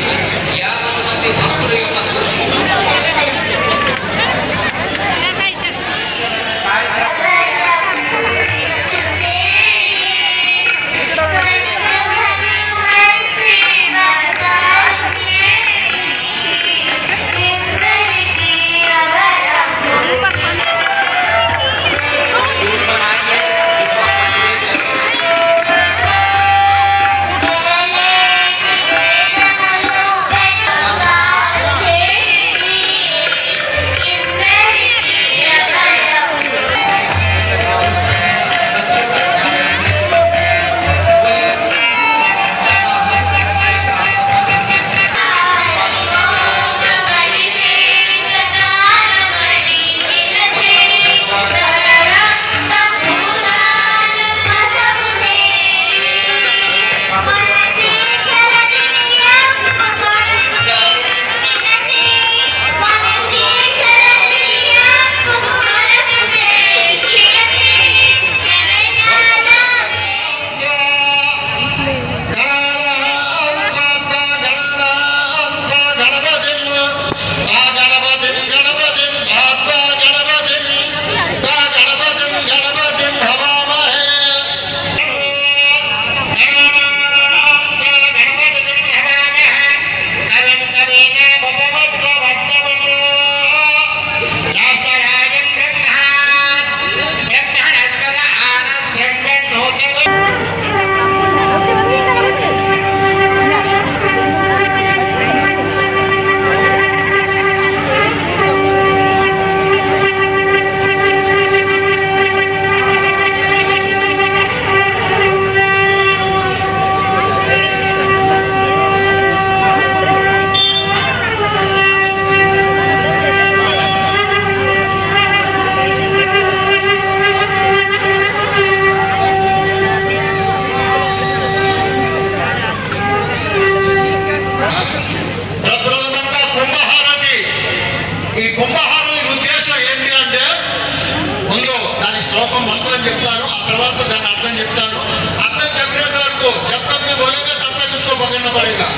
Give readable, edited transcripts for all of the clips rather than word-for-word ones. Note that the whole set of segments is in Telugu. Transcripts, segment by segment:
50 మంది భక్తుల యొక్క కృషి. చెప్తాను, ఆ తర్వాత దాని అర్థం చెప్తాను. అర్థం చెప్పేంత వరకు జబ్ తక్ मैं बोलेगा तब तक इसको पकड़ना पड़ेगा.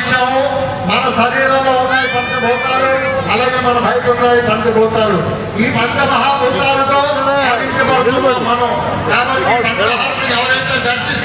ఇచ్చాము. మన శరీరంలో ఉన్నాయి పంచభూతాలు, అలాగే మన బయట ఉన్నాయి పంచభూతాలు. ఈ పంచమహాభూతాలతో మనం కాబట్టి పంచహారతిని ఎవరైతే దర్శిస్తారో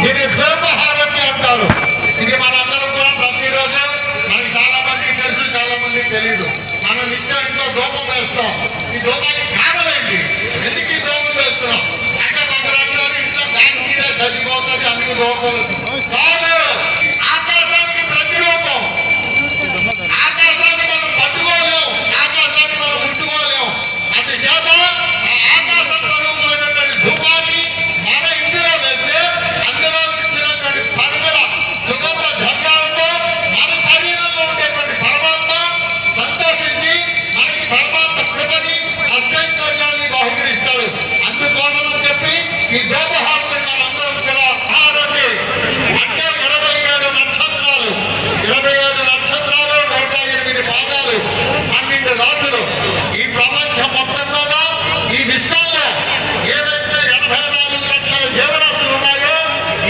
దీన్ని ద్రోపహారతి అంటారు. ఇది మనందరం కూడా ప్రతిరోజు మనకి చాలా మందికి తెలుసు, చాలా మందికి తెలియదు. మనం నిత్యం ఇంట్లో దూపం వేస్తాం. ఈ దూపానికి కారణం ఏంటి? ఎందుకు ఈ దూపం వేస్తున్నాం అంటే కొందరు అంటారు ఇంట్లో బ్యాక్టీరియా చచ్చిపోతుంది అందుకు దూపం వేస్తున్నాం. కాదు, ఆకాశానికి ప్రతిరూపం. ఆకాశాన్ని మనం పట్టుకోలేం, ఆకాశాన్ని మనం ముట్టుకోలేం. అది చేత ఆకాశ స్వరూపమైనటువంటి ధూపాన్ని మన ఇంటిలో వేస్తే అందులో ఇచ్చినటువంటి పరిమళ సుగంధ ద్రవ్యాలతో మన శరీరంలో ఉండేటువంటి పరమాత్మ సంతోషించి మనకి పరమాత్మ కృపని అష్టైశ్వర్యాన్ని బహుకరిస్తాడు. అందుకోసం అని చెప్పి ఈ దూపహారతిని మనందరం కూడా ఆడండి. అంటే 27 నక్షత్రాలు, 27 నక్షత్రాలు, 108 పాదాలు, 12 రాజులు. ఈ ప్రపంచం మొత్తం మీద ఈ విశ్వంలో ఏవైతే 84 లక్షల జీవరాశులు ఉన్నాయో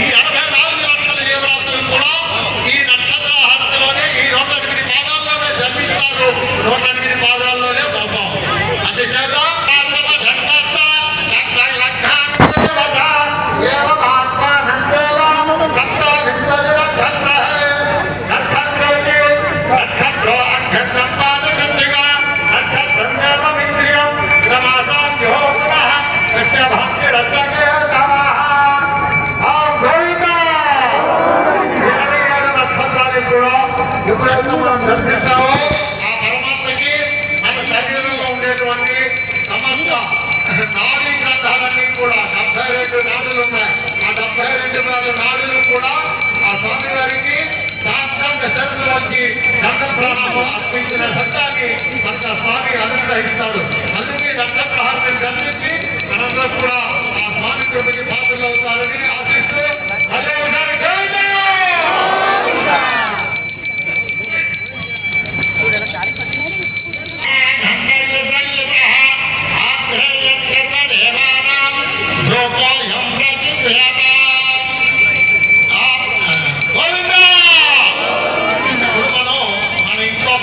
ఈ 84 లక్షల జీవరాశులు కూడా ఈ నక్షత్ర హారతిలోనే ఈ 108 పాదాల్లోనే జన్మిస్తారు. 108 పాదాల్లోనే పోతాం. అందుచేత దర్శిస్తాము. ఆ పరమాత్మకి మన శరీరంలో ఉండేటువంటి సమస్త నాడీ గ్రంథాలన్నీ కూడా 72 నాడులు ఉన్నాయి. ఆ 72 నాడులు కూడా ఆ స్వామి వారికి సాక్షాత్ దర్శనం వచ్చి దండ ప్రాణామం అర్పించిన సత్యాన్ని మనకు ఆ స్వామి అనుగ్రహిస్తాడు. అందుకే నక్షత్ర హారతిని దర్శించి మనందరం కూడా ఆ స్వామి కృపకి పాత్రలు అవుతారని ఆశిస్తూ అదే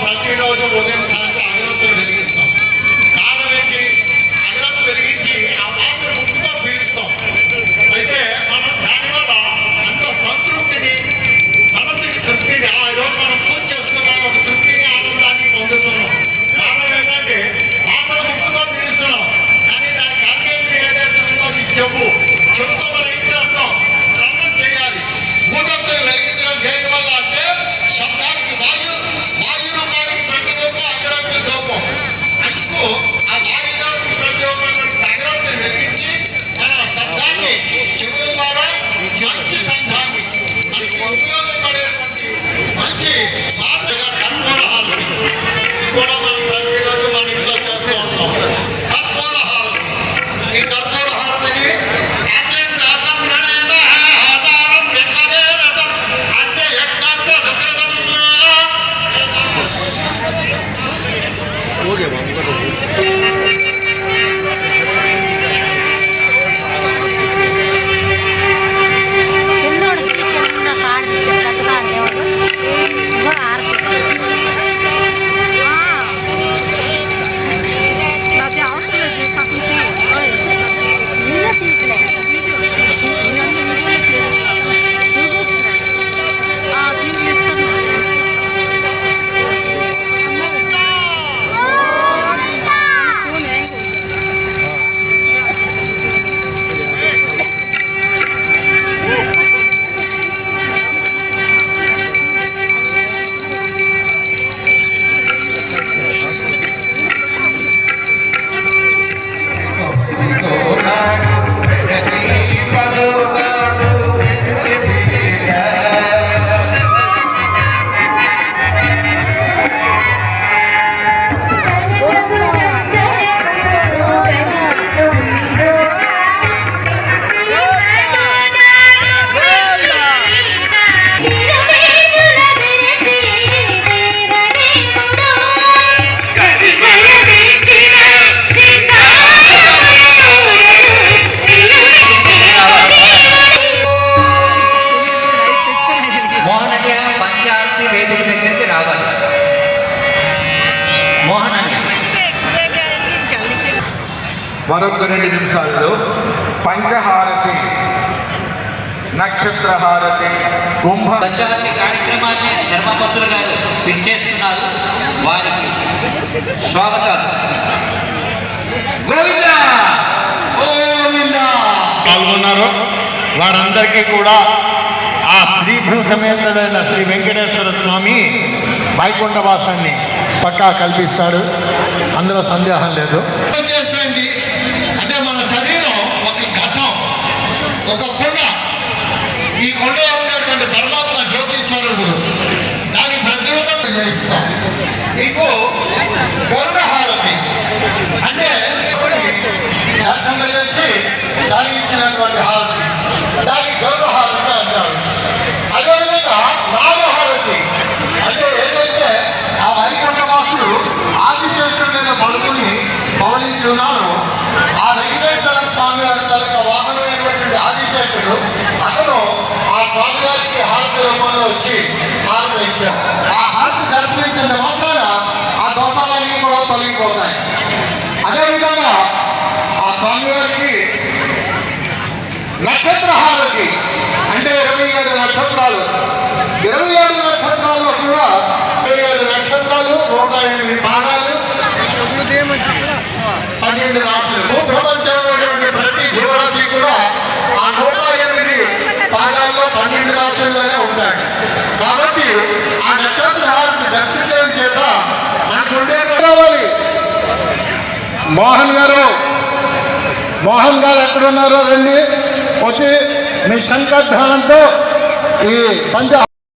ప్రతిరోజు ఉదయం సాయంత్రం అగరత్తులు వెలిగిస్తాం. కారణం ఏంటి? అగరత్తు వెలిగించి ఆ పాత్ర ముందుగా పీలుస్తాం. అయితే మనం దానివల్ల అంత సంతృప్తిని, మనసుకి తృప్తిని, ఆ రోజు మనం పూజ చేసుకున్నాం ఒక తృప్తిని, ఆనందాన్ని పొందుతున్నాం. కారణం ఏంటంటే పాత్ర ముందుగా పీలుస్తున్నాం కానీ దానికి అంగేంద్రియ ఏదైతే ఉందో అది చెవుతో మనం ఏం చేస్తాం? శ్రవణం చేయాలి. భూగత్తులు వెలిగించడం దేని వల్ల అంటే శబ్దానికి వాయు రూపానికి ప్రతిరూపం అగరత్తుల రూపం. అందుకు ఆ వాయుగానికి ప్రతిరూపం అగరత్తులు వెలిగించి మన శబ్దాన్ని చెవుల ద్వారా మంచి శబ్దాన్ని మనకి ఉపయోగపడేటువంటి మంచి మాటగా కర్పూర హారతి ఇది కూడా మనం ప్రతిరోజు మన ఇంట్లో చేస్తూ ఉంటాం. కర్పూర హారతి. ఈ కర్పూర హారతిని మరొక 2 నిమిషాల్లో పంచహారతి నక్షత్రహారతి కుంభ పంచహారతి కార్యక్రమాన్ని శర్మపత్రులు గారు పిచ్చేస్తున్నారు. వారికి స్వాగతం. గోవిందా గోవిందా పాల్గొన్నారు. వారందరికీ కూడా ఆ శ్రీభూ సమేతుడైన శ్రీ వెంకటేశ్వర స్వామి వైకుంఠవాసాన్ని పక్కా కల్పిస్తాడు, అందులో సందేహం లేదు. ఉద్దేశం ఏంటి అంటే మన శరీరం ఒక ఘటం, ఒక కొండ. ఈ కొండలో ఉండేటువంటి పరమాత్మ జ్యోతిస్వరూపుడు, దాని ప్రతిరూపంగా చేయిస్తాం. నీకు గరుడహారతి అంటే దర్శనం చేసి దానికి ఇచ్చినటువంటి హారతి, దానికి గరుడ హారతి అంటారు. అదేవిధంగా నాగహారతి అంటే ఏదైతే ఆ వైకుంఠవాసుడు ఆదిశేషుడి మీద పడుకుని పవలించి ఉన్నాడు, ఆ వెంకటేశ్వర స్వామి వారి తనక వాహనమైనటువంటి ఆదిశేషుడు అతను ఆ స్వామి వారికి హారతి రూపంలో వచ్చి హారతి ఇచ్చాడు. ఆ హారతి దర్శించిన మాత్రాన ఆ దోషాలన్నీ కూడా తొలగిపోతాయి. అదేవిధంగా ఆ స్వామివారికి నక్షత్ర హారతి అంటే 27 నక్షత్రాలు. 27 నక్షత్రాల్లో కూడా 27 నక్షత్రాలు, 108 పాదాలు, 12 రాశులు. ప్రపంచంలో ప్రతి జీవరాశి కూడా ఆ 108 పాదాల్లో 12 రాశుల్లోనే ఉంటాయి. కాబట్టి ఆ నక్షత్ర హారతి దర్శించడం చేత మనకు ఉండే కావాలి. మోహన్ గారు ఎక్కడున్నారో రండి, వచ్చి మీ శంఖధ్వానంతో ఈ పంచ